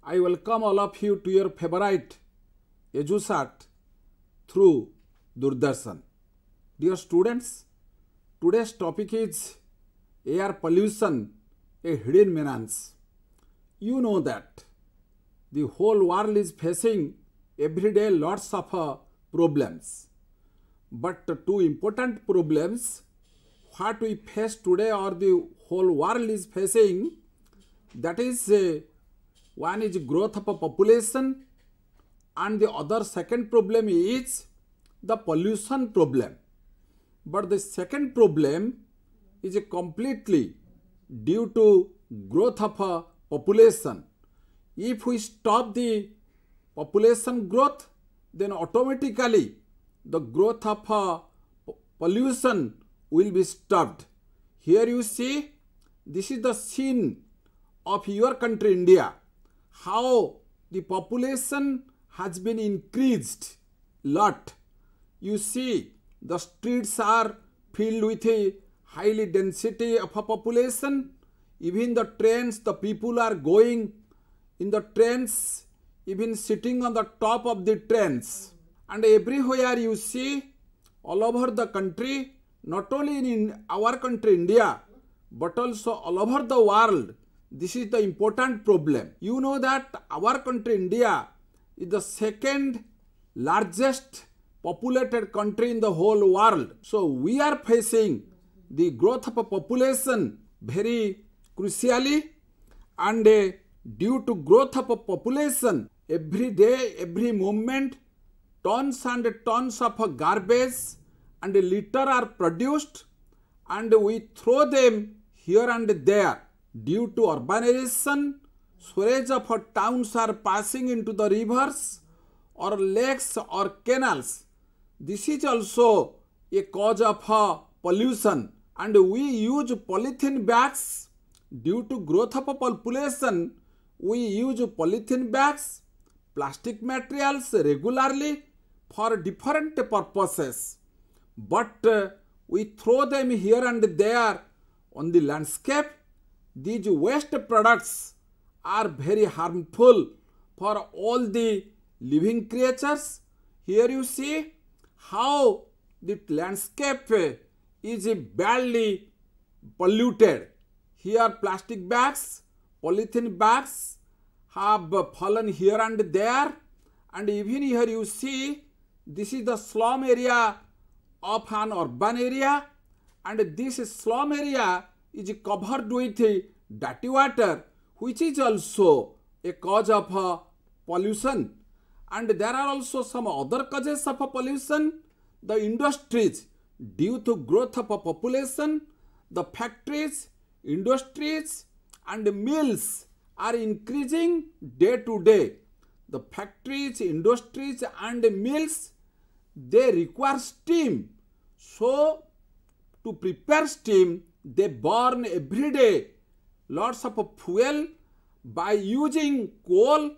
I welcome all of you to your favorite EduSat through Doordarshan. Dear students, today's topic is air pollution, a hidden menace. You know that the whole world is facing every day lots of problems. But two important problems what we face today or the whole world is facing, that is one is growth of a population and the other second problem is the pollution problem. But the second problem is completely due to growth of a population. If we stop the population growth, then automatically the growth of pollution will be stopped. Here you see, this is the scene of your country India, how the population has been increased lot. You see the streets are filled with a highly density of a population. Even the trains, the people are going in the trains, even sitting on the top of the trains. And everywhere you see, all over the country, not only in our country India, but also all over the world, this is the important problem. You know that our country India is the second largest populated country in the whole world. So we are facing the growth of a population very crucially, and due to growth of a population, every day, every moment, tons and tons of garbage and litter are produced, and we throw them here and there. Due to urbanization, sewage of towns are passing into the rivers or lakes or canals. This is also a cause of pollution. And we use polythene bags. Due to growth of a population, we use polythene bags, plastic materials regularly for different purposes. But we throw them here and there on the landscape. These waste products are very harmful for all the living creatures. Here you see how the landscape is badly polluted. Here plastic bags, polythene bags have fallen here and there, and even here you see this is the slum area of an urban area, and this slum area is covered with dirty water, which is also a cause of pollution. And there are also some other causes of pollution. The industries, due to growth of a population, the factories, industries and mills are increasing day to day. The factories, industries and mills, they require steam. So to prepare steam, they burn every day lots of fuel by using coal,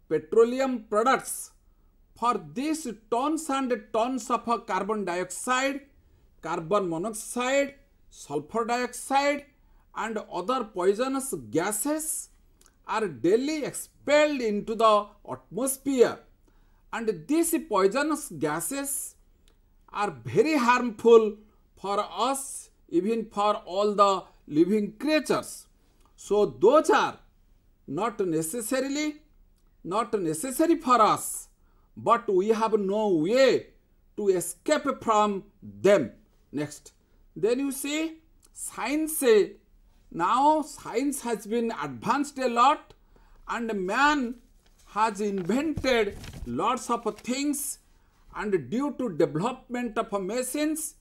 petroleum products. For this, tons and tons of carbon dioxide, carbon monoxide, sulfur dioxide and other poisonous gases are daily expelled into the atmosphere. And these poisonous gases are very harmful for us, even for all the living creatures. So those are not necessary for us, but we have no way to escape from them. Next, then you see science. Now science has been advanced a lot, and man has invented lots of things, and due to development of machines,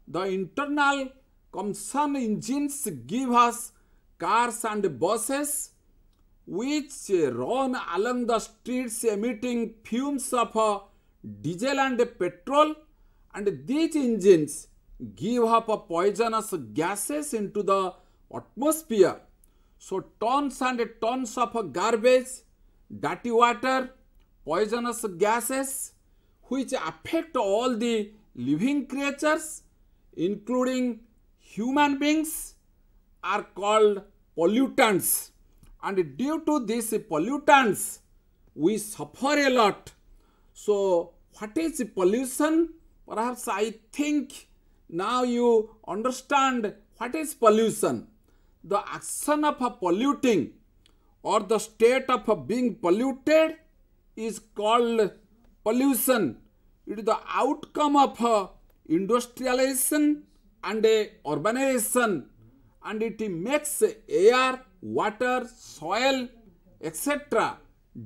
the internal combustion engines give us cars and buses which run along the streets emitting fumes of diesel and petrol, and these engines give up poisonous gases into the atmosphere. So tons and tons of garbage, dirty water, poisonous gases which affect all the living creatures including human beings are called pollutants. and due to these pollutants we suffer a lot. So what is pollution? Perhaps I think now you understand what is pollution. The action of polluting or the state of being polluted is called pollution. It is the outcome of industrialization and urbanization, and it makes air, water, soil, etc.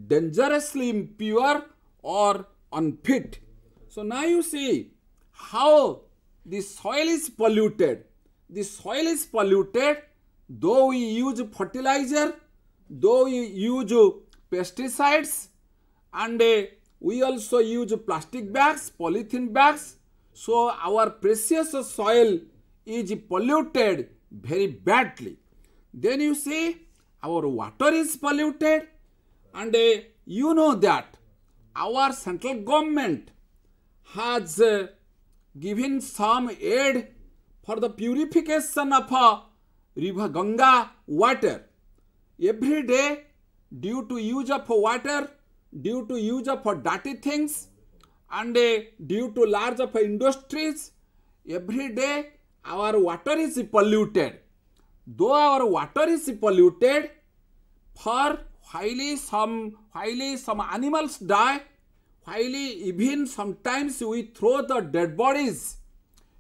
dangerously impure or unfit. So now you see how the soil is polluted. The soil is polluted though we use fertilizer, though we use pesticides, and we also use plastic bags, polythene bags. So our precious soil is polluted very badly. Then you see our water is polluted, and you know that our central government has given some aid for the purification of river Ganga water. Every day, due to use of water, due to use of dirty things, and due to large of industries, every day our water is polluted. Though our water is polluted, for while some animals die, while even sometimes we throw the dead bodies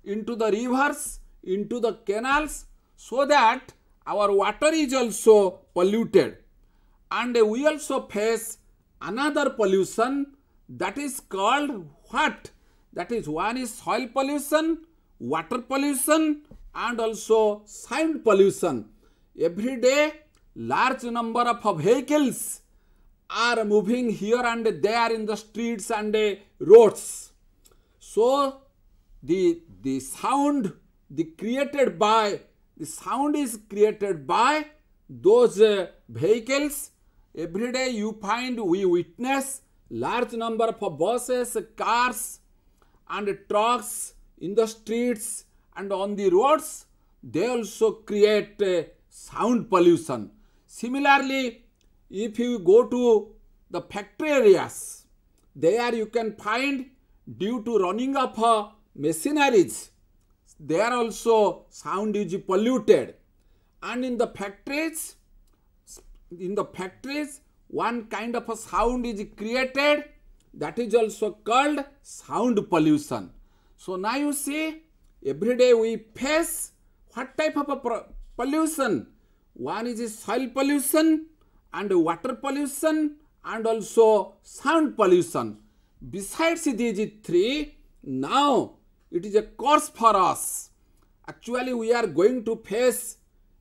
into the rivers, into the canals, so that our water is also polluted. And we also face another pollution, that is called what? That is, one is soil pollution, water pollution, and also sound pollution. Every day large number of vehicles are moving here and there in the streets and roads. So the sound is created by those vehicles. Every day we witness large number of buses, cars and trucks in the streets and on the roads. They also create sound pollution. Similarly, if you go to the factory areas, there you can find, due to running of machineries, there also sound is polluted. And in the factories, one kind of a sound is created, that is also called sound pollution. So now you see, every day we face what type of a pollution? One is soil pollution and water pollution and also sound pollution. Besides these three, now it is a course for us. Actually, we are going to face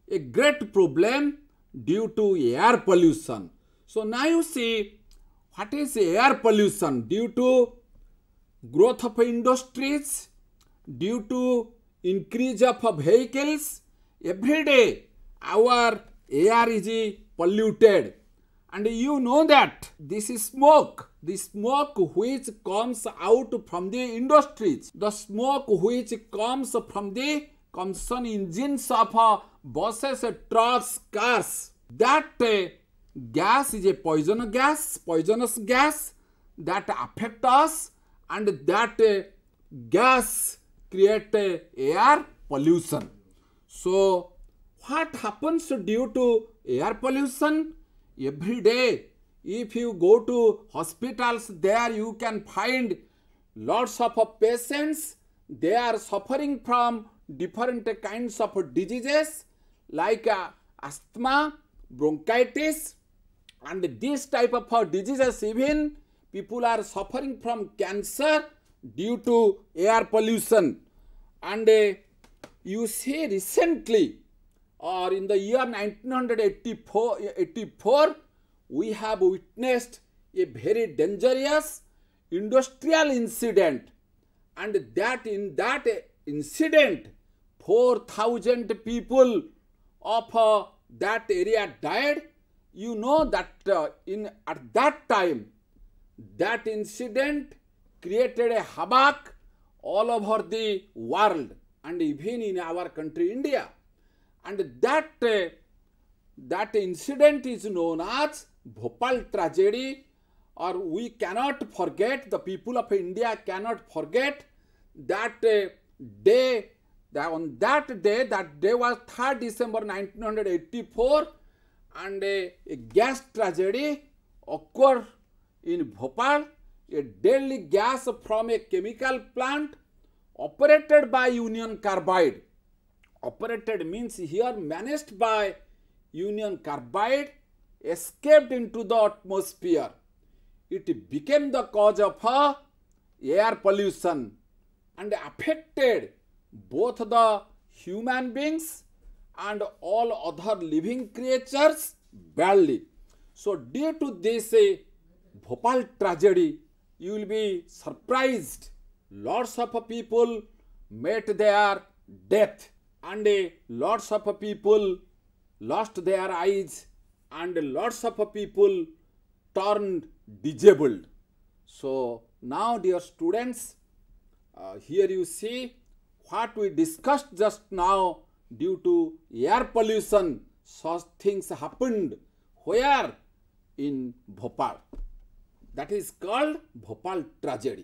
a great problem due to air pollution. So now you see, what is air pollution? Due to growth of industries, due to increase of vehicles, every day our air is polluted. And you know that this is smoke, the smoke which comes out from the industries, the smoke which comes from the combustion engines of buses, trucks, cars, that gas is a poisonous gas that affect us, and that gas create air pollution. So what happens due to air pollution? Every day, if you go to hospitals, there you can find lots of patients. They are suffering from different kinds of diseases like asthma, bronchitis, and this type of diseases. Even people are suffering from cancer due to air pollution. And you see, recently, or in the year 1984, we have witnessed a very dangerous industrial incident, and that in that incident 4,000 people of that area died. You know that at that time, that incident created a havoc all over the world and even in our country India. And that that incident is known as Bhopal tragedy, or we cannot forget, the people of India cannot forget that day. That on that day was 3rd December 1984, and a gas tragedy occurred in Bhopal. A deadly gas from a chemical plant operated by Union Carbide. Operated means here managed by Union Carbide, escaped into the atmosphere. It became the cause of air pollution and affected both the human beings and all other living creatures badly. So due to this Bhopal tragedy, you will be surprised. Lots of people met their death, and lots of people lost their eyes, and lots of people turned disabled. So now, dear students, here you see what we discussed just now. Due to air pollution, such things happened. Where? In Bhopal. That is called Bhopal tragedy.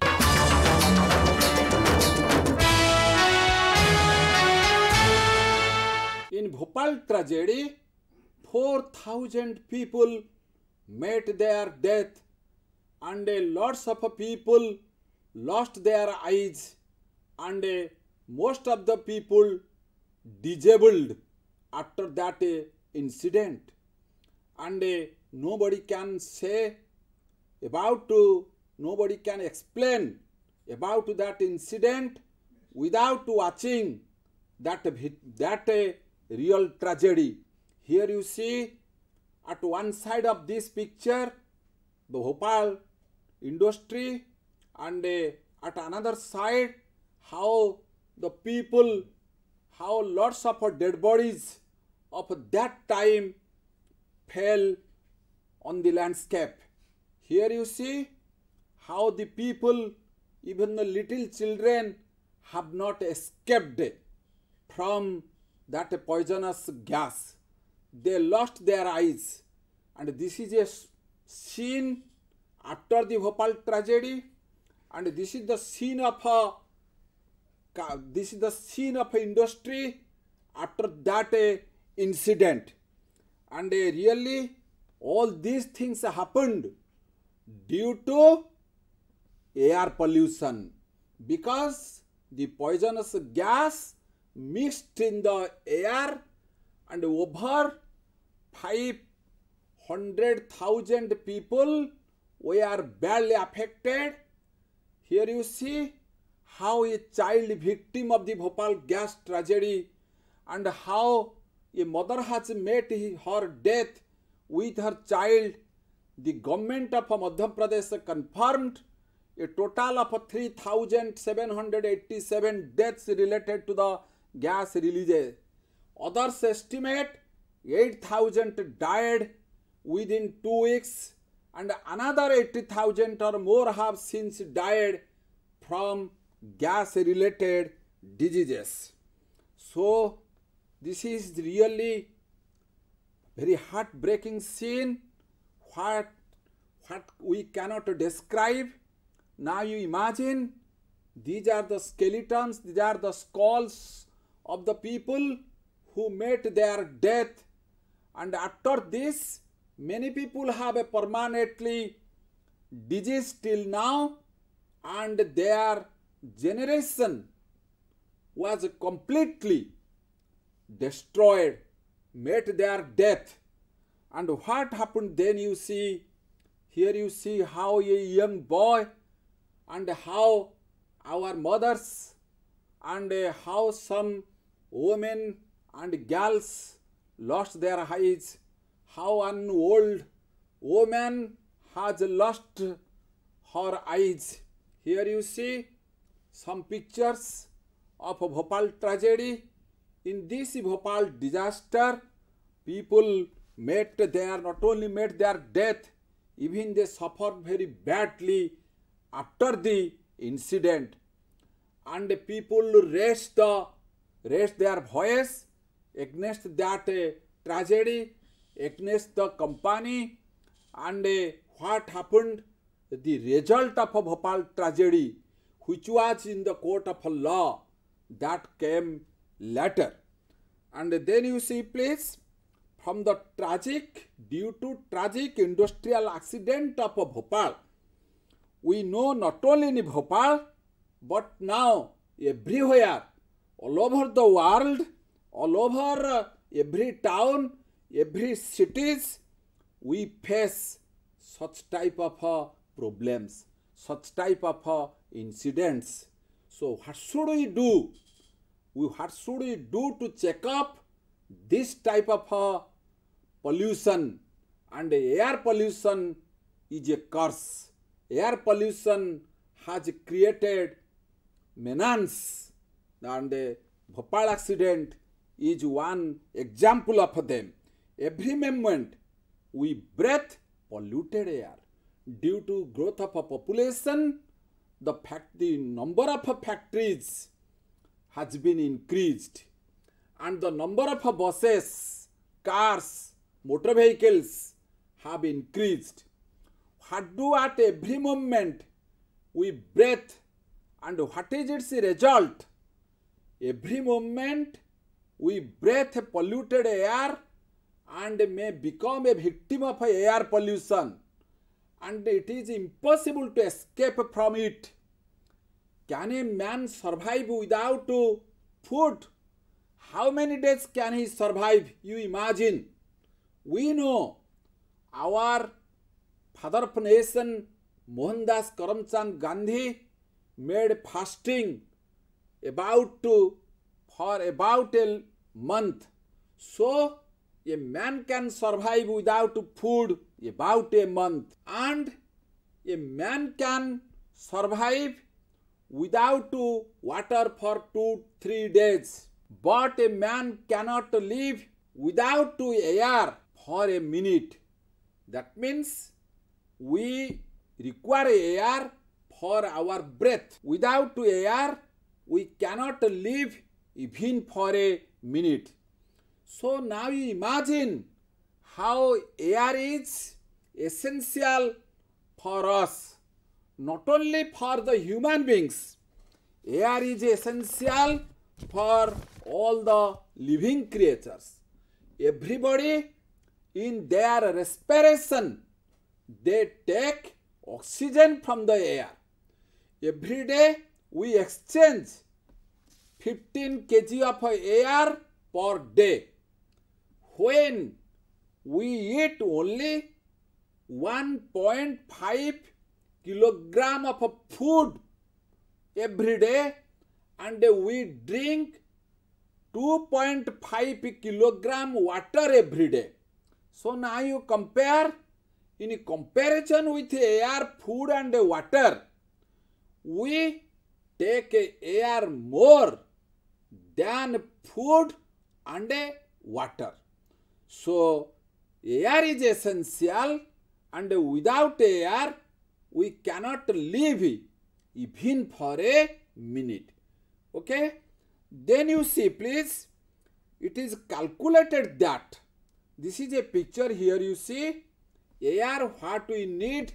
In Bhopal tragedy, 4,000 people met their death, and lots of people lost their eyes, and most of the people disabled after that incident. And nobody can say about nobody can explain about that incident without watching that real tragedy. Here you see at one side of this picture the Bhopal industry, and at another side how the people, how lots of dead bodies of that time fell on the landscape. Here you see how the people, even the little children, have not escaped from that poisonous gas. They lost their eyes, and this is a scene after the Bhopal tragedy, and this is the scene of industry after that incident. And really all these things happened due to air pollution, because the poisonous gas mixed in the air, and over 500,000 people were badly affected. Here you see how a child victim of the Bhopal gas tragedy, and how a mother has met her death with her child. The government of Madhya Pradesh confirmed a total of 3,787 deaths related to the gas releases. Others estimate 8,000 died within 2 weeks, and another 80,000 or more have since died from gas related diseases. So this is really very heartbreaking scene, what we cannot describe. Now you imagine, these are the skeletons, these are the skulls of the people who met their death, and after this many people have a permanently disease till now, and their generation was completely destroyed, met their death. And what happened then? You see, here you see how a young boy, and how our mothers, and how some women and girls lost their eyes, how an old woman has lost her eyes. Here you see some pictures of a Bhopal tragedy. In this Bhopal disaster, people not only met their death, even they suffered very badly after the incident. And people raised their voice against that tragedy, against the company, and what happened, the result of a Bhopal tragedy, which was in the court of law, that came later. And then you see, please, from the due to tragic industrial accident of Bhopal, we know not only in Bhopal, but now everywhere, all over the world, all over every town, every cities, we face such type of problems, such type of incidents. So what should we do? What should we do to check up this type of pollution? And air pollution is a curse. Air pollution has created menace, and the Bhopal accident is one example of them. Every moment we breathe polluted air. Due to growth of a population, the number of factories has been increased, and the number of buses, cars, motor vehicles have increased. What do at every moment we breathe, and what is its result? Every moment we breathe polluted air and may become a victim of air pollution, and it is impossible to escape from it. Can a man survive without food? How many days can he survive? You imagine. We know our father of nation, Mohandas Karamchand Gandhi, made fasting for about a month. So a man can survive without food about a month, and a man can survive without water for 2-3 days. But a man cannot live without air for a minute. That means we require air for our breath. Without air, we cannot live even for a minute. So now you imagine how air is essential for us, not only for the human beings. Air is essential for all the living creatures. Everybody in their respiration, they take oxygen from the air. Every day we exchange 15 kg of air per day. When we eat only 1.5 kilogram of food every day, and we drink 2.5 kilogram water every day. So now you compare, in comparison with air, food and water, we take air more than food and water. So air is essential, and without air we cannot live even for a minute. Okay? Then you see, please, it is calculated that, this is a picture here, you see, air what we need,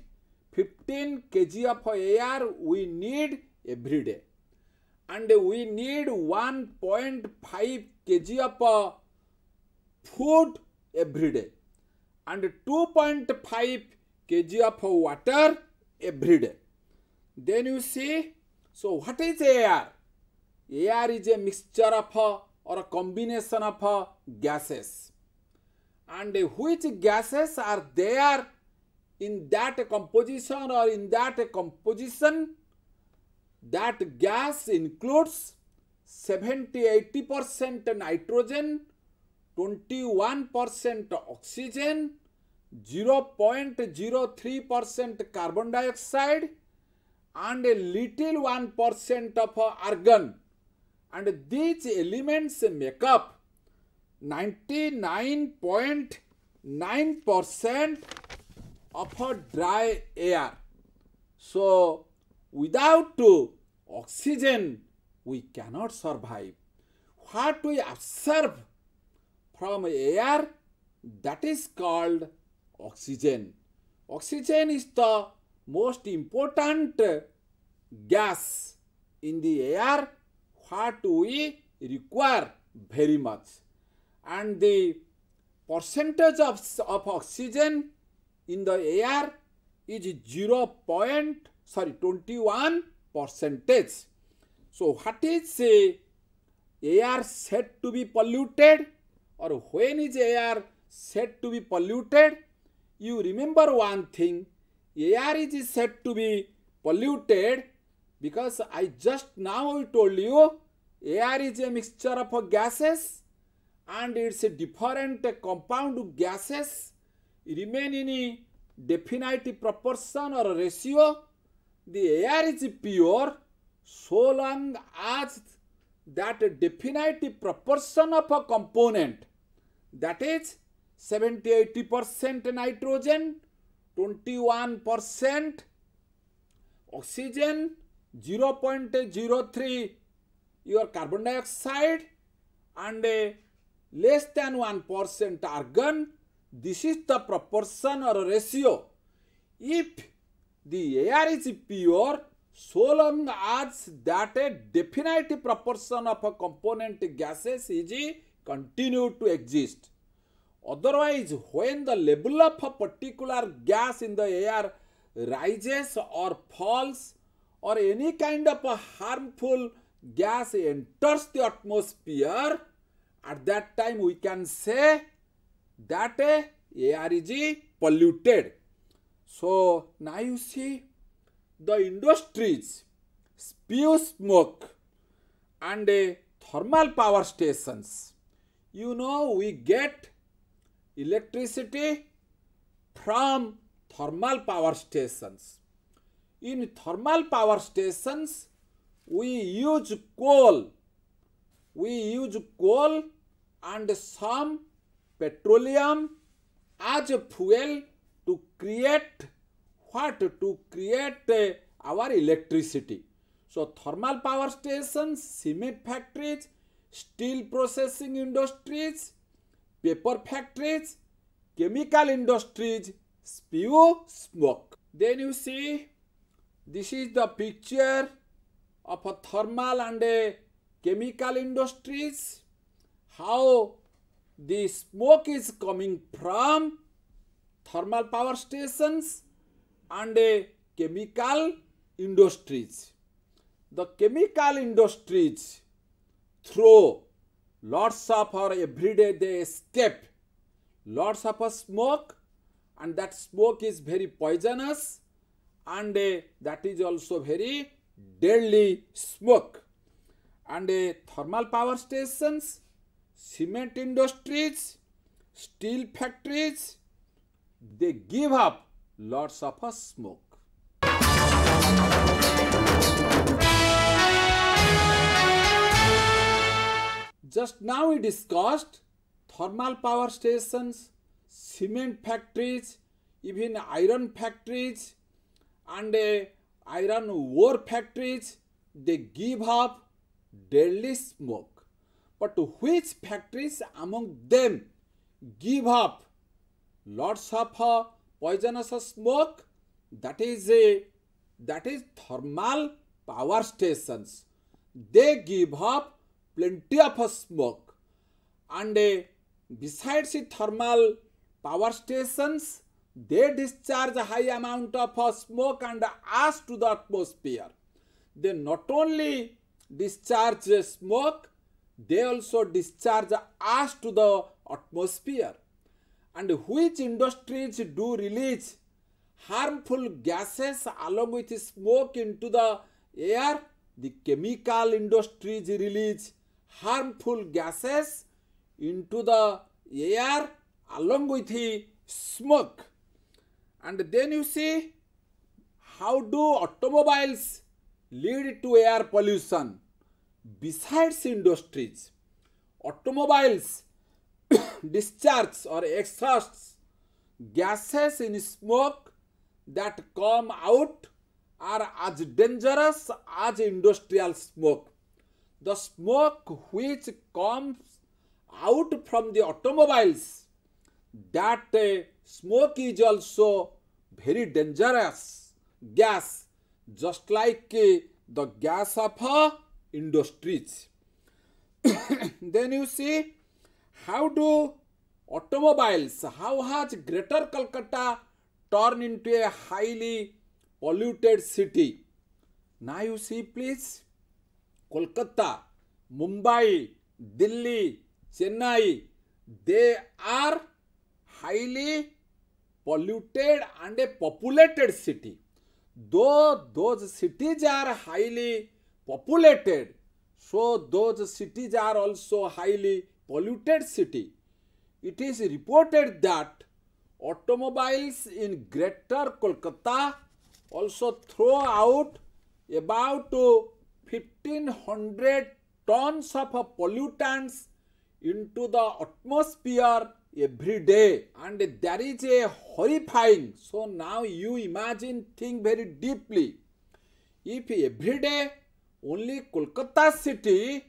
15 kg of air we need every day, and we need 1.5 kg of food every day, and 2.5 kg of water every day. Then you see, so what is air? Air is a mixture of or a combination of gases. And which gases are there in that composition or in that composition? That gas includes 70-80% nitrogen, 21% oxygen, 0.03% carbon dioxide, and a little 1% of argon. And these elements make up 99.9% of dry air. So without oxygen we cannot survive. What we absorb from air that is called oxygen. Oxygen is the most important gas in the air what we require very much, and the percentage of oxygen in the air is 21%. So what is air said to be polluted, or when is air said to be polluted? You remember one thing, air is said to be polluted because I just now told you air is a mixture of gases and it's a different compound gases remain in a definite proportion or ratio. The air is pure so long as that definite proportion of a component, that is 70-80% nitrogen, 21% oxygen, 0.03 your carbon dioxide, and less than 1% argon. This is the proportion or ratio. If the air is pure, so long as that a definite proportion of a component gases is continued to exist. Otherwise, when the level of a particular gas in the air rises or falls, or any kind of a harmful gas enters the atmosphere, at that time we can say that air is polluted. So now you see, the industries spew smoke, and thermal power stations. You know, we get electricity from thermal power stations. In thermal power stations, we use coal. And some petroleum as a fuel to create what? To create our electricity. So thermal power stations, cement factories, steel processing industries, paper factories, chemical industries spew smoke. Then you see, this is the picture of a thermal and chemical industries, how the smoke is coming from thermal power stations and chemical industries. The chemical industries throw lots of, or every day they escape lots of smoke, and that smoke is very poisonous, and that is also very deadly smoke. And thermal power stations, cement industries, steel factories, they give up lots of smoke. Just now we discussed thermal power stations, cement factories, even iron factories and iron ore factories, they give up deadly smoke. But which factories among them give up lots of poisonous smoke? That is thermal power stations. They give up plenty of smoke. And besides thermal power stations, they discharge a high amount of smoke and ash to the atmosphere. They not only discharge smoke, they also discharge ash to the atmosphere. And which industries do release harmful gases along with smoke into the air? The chemical industries release harmful gases into the air along with smoke. And then you see, how do automobiles lead to air pollution? Besides industries, automobiles discharge or exhausts gases in smoke that come out are as dangerous as industrial smoke. The smoke which comes out from the automobiles, that smoke is also very dangerous gas, just like the gas of industries. Then you see, how do automobiles, how has Greater Kolkata turned into a highly polluted city? Now you see, please, Kolkata, Mumbai, Delhi, Chennai, they are highly polluted and a populated city. Though those cities are highly populated, so those cities are also highly polluted city. It is reported that automobiles in Greater Kolkata also throw out about 1500 tons of pollutants into the atmosphere every day, and that is a horrifying. So now you imagine, think very deeply, if every day only Kolkata city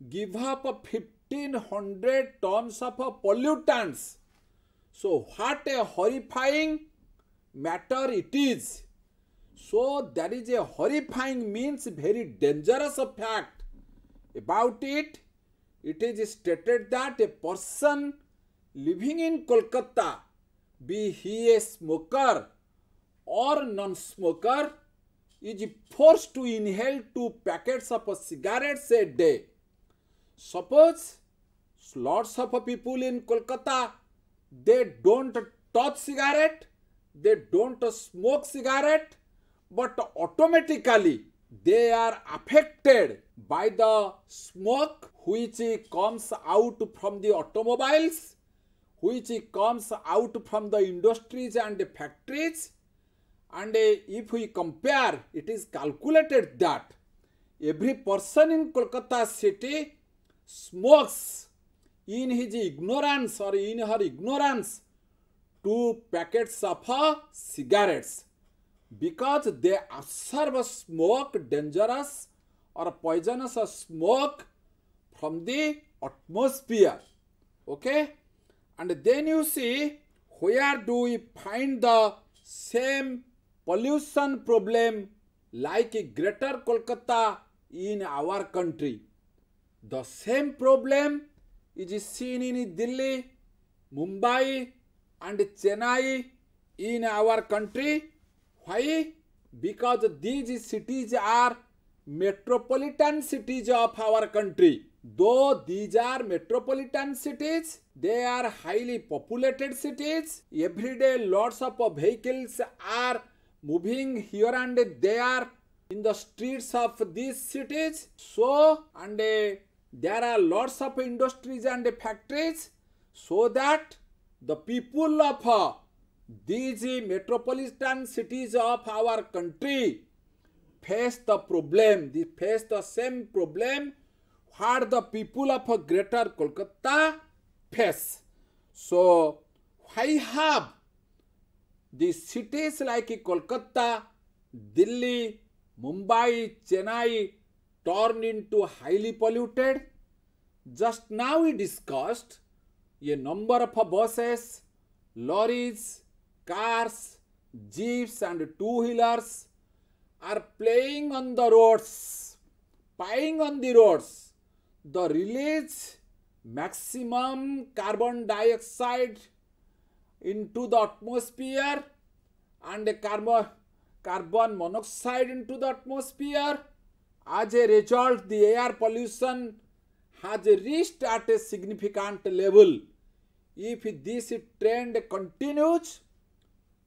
give up 1500 tons of pollutants, so what a horrifying matter it is. So that is a horrifying, means very dangerous fact. About it, it is stated that a person living in Kolkata, be he a smoker or non-smoker, is forced to inhale 2 packets of cigarettes a day. Suppose lots of people in Kolkata, they don't touch cigarette, they don't smoke cigarette, but automatically they are affected by the smoke which comes out from the automobiles, which comes out from the industries and factories. And if we compare, it is calculated that every person in Kolkata city smokes in his ignorance or in her ignorance 2 packets of cigarettes, because they absorb smoke, dangerous or poisonous smoke from the atmosphere. Okay, and then you see, where do we find the same pollution problem like Greater Kolkata in our country? The same problem is seen in Delhi, Mumbai and Chennai in our country. Why? Because these cities are metropolitan cities of our country. Though these are metropolitan cities, they are highly populated cities. Every day lots of vehicles are moving here and there in the streets of these cities. So, and there are lots of industries and factories, so that the people of these metropolitan cities of our country face the problem, they face the same problem what the people of Greater Kolkata face. So why have these cities like Kolkata, Delhi, Mumbai, Chennai turned into highly polluted? Just now we discussed a number of buses, lorries, cars, jeeps and two-wheelers are playing on the roads, plying on the roads. The release maximum carbon dioxide into the atmosphere and carbon monoxide into the atmosphere. As a result, the air pollution has reached at a significant level. If this trend continues,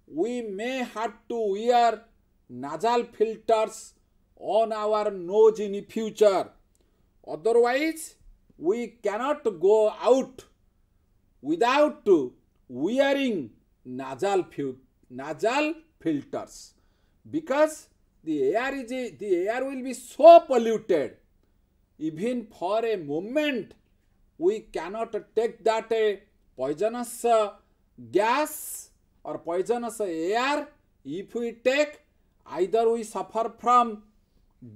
we may have to wear nasal filters on our nose in future. Otherwise, we cannot go out without wearing nasal filters, because the air will be so polluted. Even for a moment, we cannot take that poisonous gas or poisonous air. If we take, either we suffer from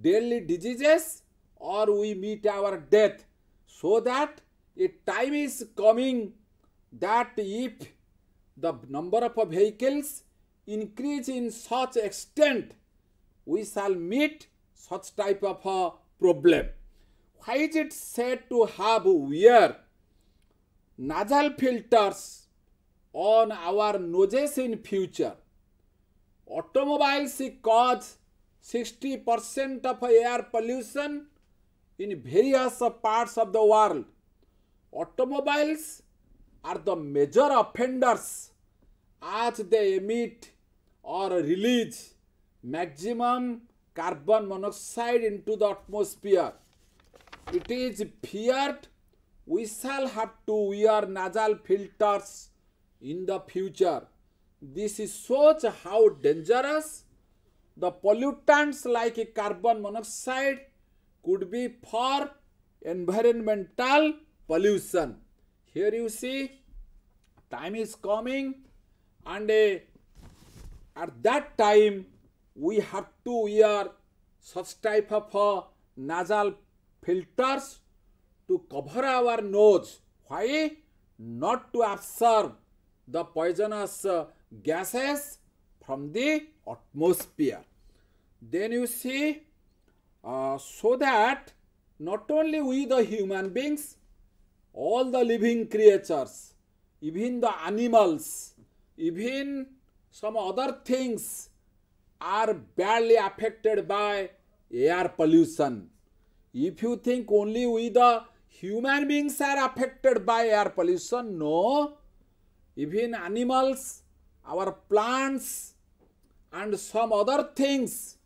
deadly diseases or we meet our death. So that a time is coming that if the number of vehicles increase in such extent, we shall meet such type of a problem. Why is it said to have wear nasal filters on our noses in future? Automobiles cause 60% of air pollution in various parts of the world. Automobiles are the major offenders as they emit or release maximum carbon monoxide into the atmosphere. It is feared we shall have to wear nasal filters in the future. This shows how dangerous the pollutants like carbon monoxide could be for environmental pollution. Here you see, time is coming, and at that time we have to wear such type of nasal filters to cover our nose. Why? Not to absorb the poisonous gases from the atmosphere. Then you see, so that not only we the human beings, all the living creatures, even the animals, even some other things are badly affected by air pollution. If you think only we the human beings are affected by air pollution, no. Even animals, our plants, and some other things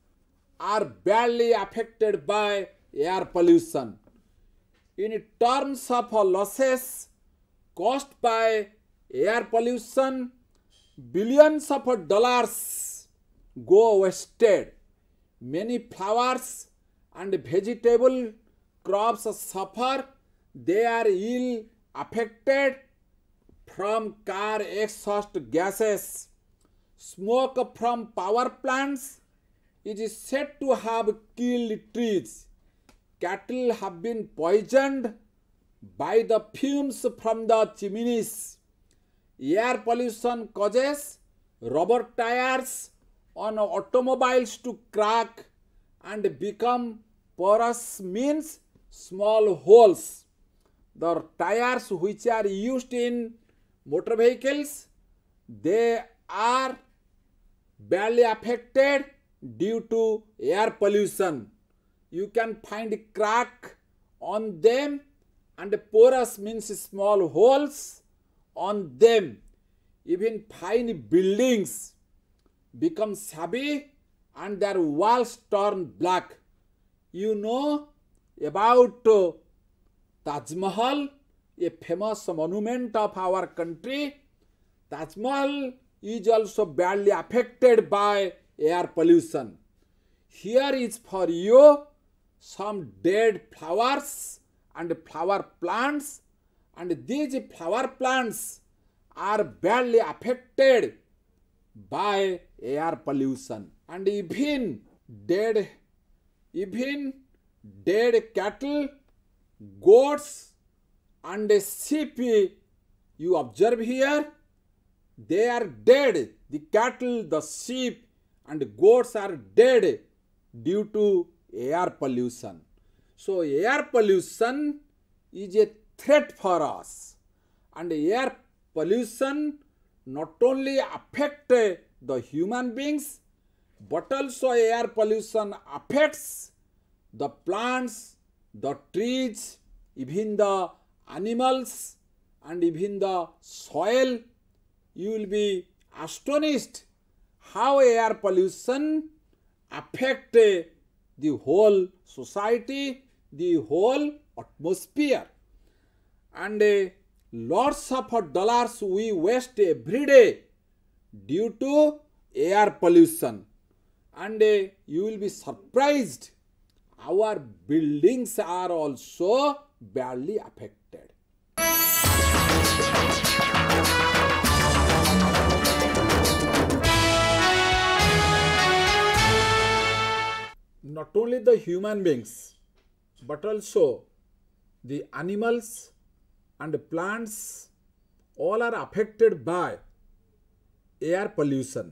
are badly affected by air pollution. In terms of losses caused by air pollution, billions of dollars go wasted. Many flowers and vegetable crops suffer. They are ill affected from car exhaust gases. Smoke from power plants is said to have killed trees. Cattle have been poisoned by the fumes from the chimneys. Air pollution causes rubber tires on automobiles to crack and become porous, means small holes. The tires which are used in motor vehicles, they are badly affected due to air pollution. You can find crack on them, and porous means small holes on them. Even fine buildings become shabby and their walls turn black. You know about Taj Mahal, a famous monument of our country. Taj Mahal is also badly affected by air pollution. Here is for you some dead flowers and flower plants, and these flower plants are badly affected by air pollution. And even dead cattle, goats, and sheep, you observe here, they are dead. The cattle, the sheep, and goats are dead due to air pollution. So air pollution is a threat for us, and air pollution not only affect the human beings, but also air pollution affects the plants, the trees, even the animals, and even the soil. You will be astonished how air pollution affect the whole society, the whole atmosphere. And lots of dollars we waste every day due to air pollution. And you will be surprised, our buildings are also badly affected. Not only the human beings, but also the animals and plants all are affected by air pollution.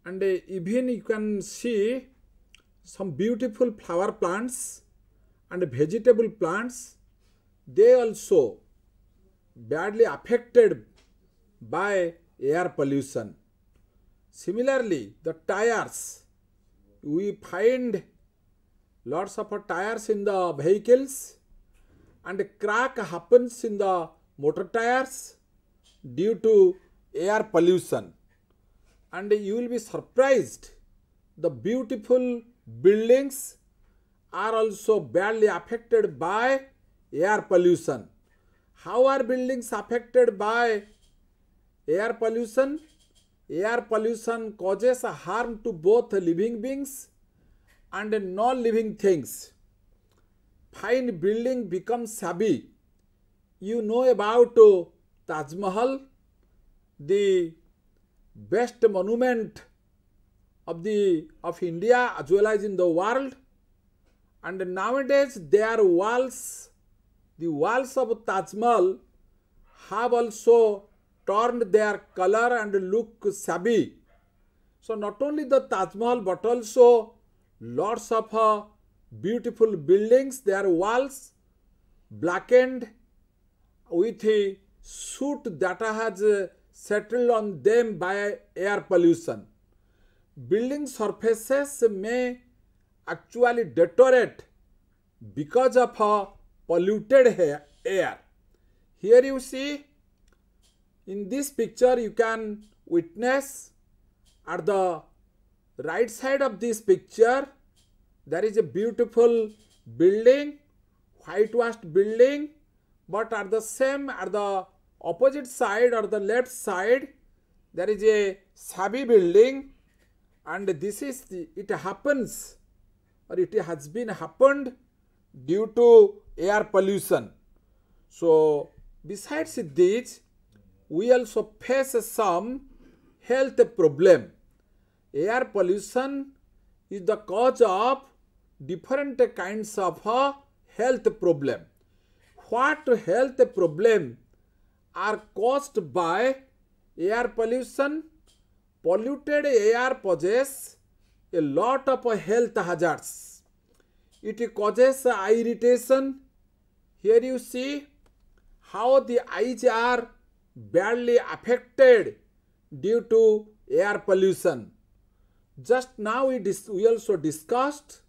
And even you can see some beautiful flower plants and vegetable plants, they also badly affected by air pollution. Similarly, the tires, we find lots of tires in the vehicles, and crack happens in the motor tires due to air pollution. And you will be surprised, the beautiful buildings are also badly affected by air pollution. How are buildings affected by air pollution? Air pollution causes harm to both living beings and non-living things. Fine building becomes shabby. You know about Taj Mahal, the best monument of India as well as in the world. And nowadays their walls, the walls of Taj Mahal have also turned their color and look shabby. So not only the Taj Mahal but also lots of beautiful buildings, their walls blackened with a soot that has settled on them by air pollution. Building surfaces may actually deteriorate because of polluted air. Here you see, in this picture you can witness at the right side of this picture there is a beautiful building, whitewashed building, but at the opposite side or the left side there is a shabby building, and this is it happens or it has been happened due to air pollution. So besides this, we also face some health problem. Air pollution is the cause of different kinds of health problem. What health problem are caused by air pollution? Polluted air poses a lot of health hazards. It causes eye irritation. Here you see how the eyes are badly affected due to air pollution. Just now we also discussed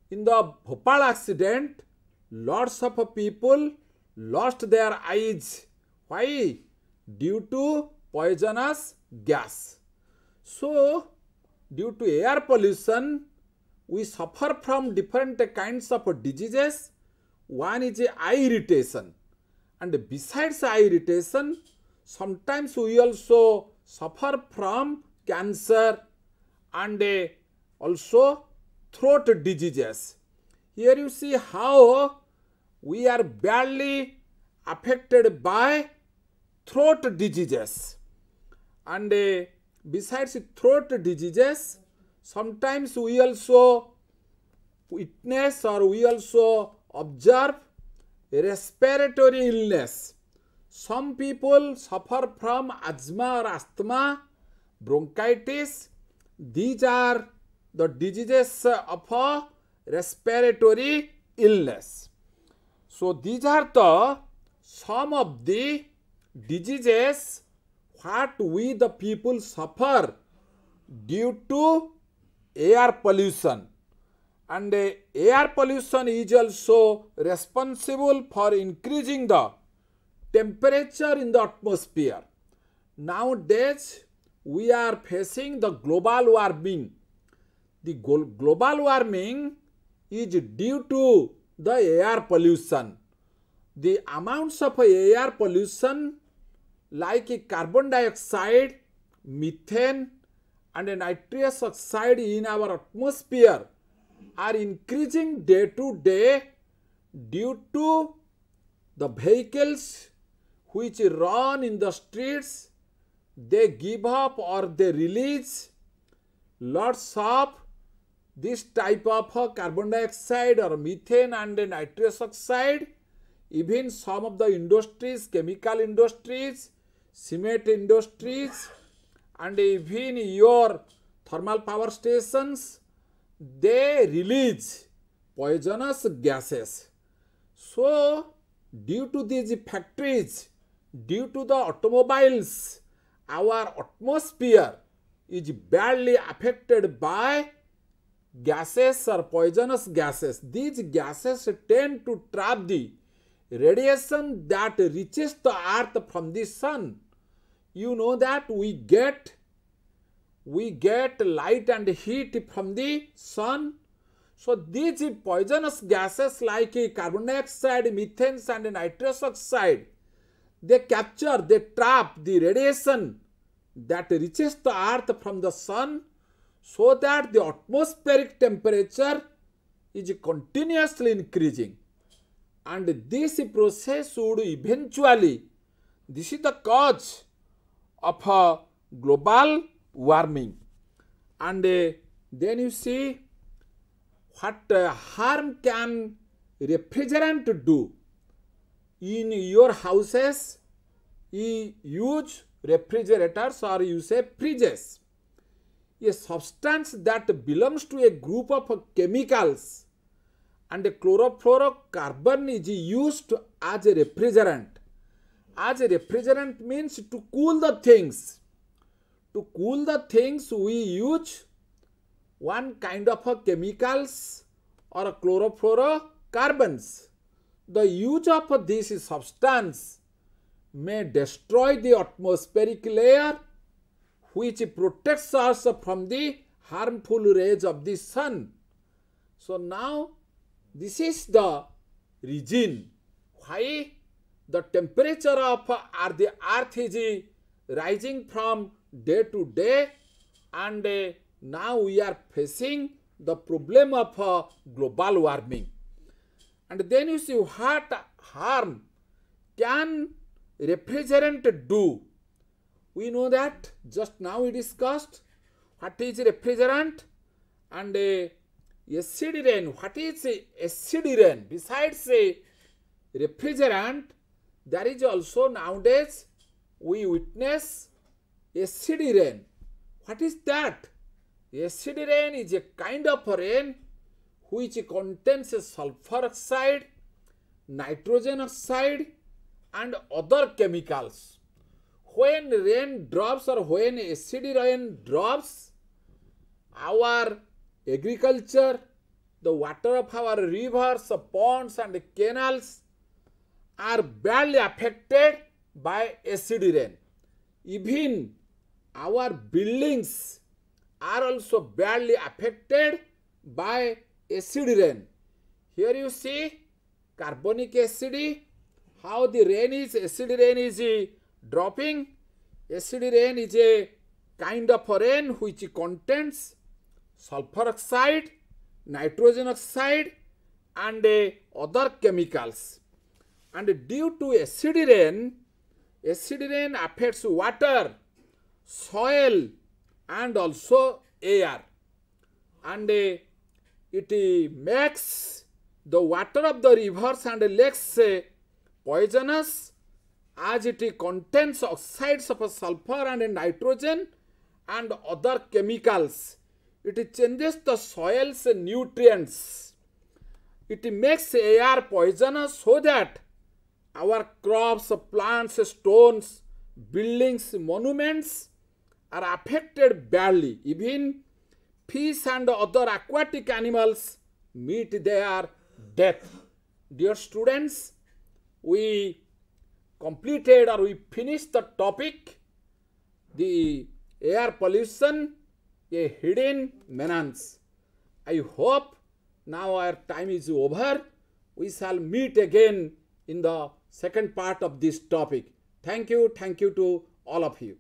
in the Bhopal accident, lots of people lost their eyes. Why? Due to poisonous gas. So due to air pollution we suffer from different kinds of diseases. One is eye irritation, and besides eye irritation, sometimes we also suffer from cancer and also throat diseases. Here you see how we are badly affected by throat diseases. And besides throat diseases, sometimes we also witness or we also observe respiratory illness. Some people suffer from asthma or asthma, bronchitis. These are the diseases of respiratory illness. So these are the some of the diseases what we the people suffer due to air pollution. And air pollution is also responsible for increasing the temperature in the atmosphere. Nowadays we are facing the global warming. The global warming is due to the air pollution. The amounts of air pollution like carbon dioxide, methane and nitrous oxide in our atmosphere are increasing day to day due to the vehicles which run in the streets. They give up or they release lots of this type of carbon dioxide or methane and nitrous oxide even some of the industries, chemical industries, cement industries, and even your thermal power stations, they release poisonous gases. So, due to these factories, due to the automobiles, our atmosphere is badly affected by gases or poisonous gases. These gases tend to trap the radiation that reaches the earth from the sun. You know that we get light and heat from the sun. So these poisonous gases like carbon dioxide, methane and nitrous oxide, they trap the radiation that reaches the earth from the sun, so that the atmospheric temperature is continuously increasing. And this process would eventually, this is the cause of global warming. And then you see what harm can refrigerant do. In your houses, you use refrigerators or you say fridges. A substance that belongs to a group of chemicals, and a chlorofluorocarbon is used as a refrigerant. As a refrigerant means to cool the things. To cool the things, we use one kind of chemicals or chlorofluorocarbons. The use of this substance may destroy the atmospheric layer, which protects us from the harmful rays of the sun. So now this is the reason why the temperature of the earth is rising from day to day, and now we are facing the problem of global warming. And then you see what harm can refrigerant do. We know that just now we discussed what is refrigerant, and acid rain. What is acid rain? Besides refrigerant, there is also nowadays we witness acid rain. What is that? Acid rain is a kind of rain which contains sulfur oxide, nitrogen oxide, and other chemicals. When rain drops or when acid rain drops, our agriculture, the water of our rivers, ponds and canals are badly affected by acid rain. Even our buildings are also badly affected by acid rain. Here you see carbonic acid, how the rain is, acid rain is dropping. Acid rain is a kind of rain which contains sulfur oxide, nitrogen oxide, and other chemicals. And due to acid rain affects water, soil, and also air. And it makes the water of the rivers and lakes poisonous, as it contains oxides of sulfur and nitrogen and other chemicals. It changes the soil's nutrients. It makes air poisonous, so that our crops, plants, stones, buildings, monuments are affected badly. Even fish and other aquatic animals meet their death. Dear students, we completed or we finished the topic, the air pollution, a hidden menace. I hope now our time is over. We shall meet again in the second part of this topic. Thank you to all of you.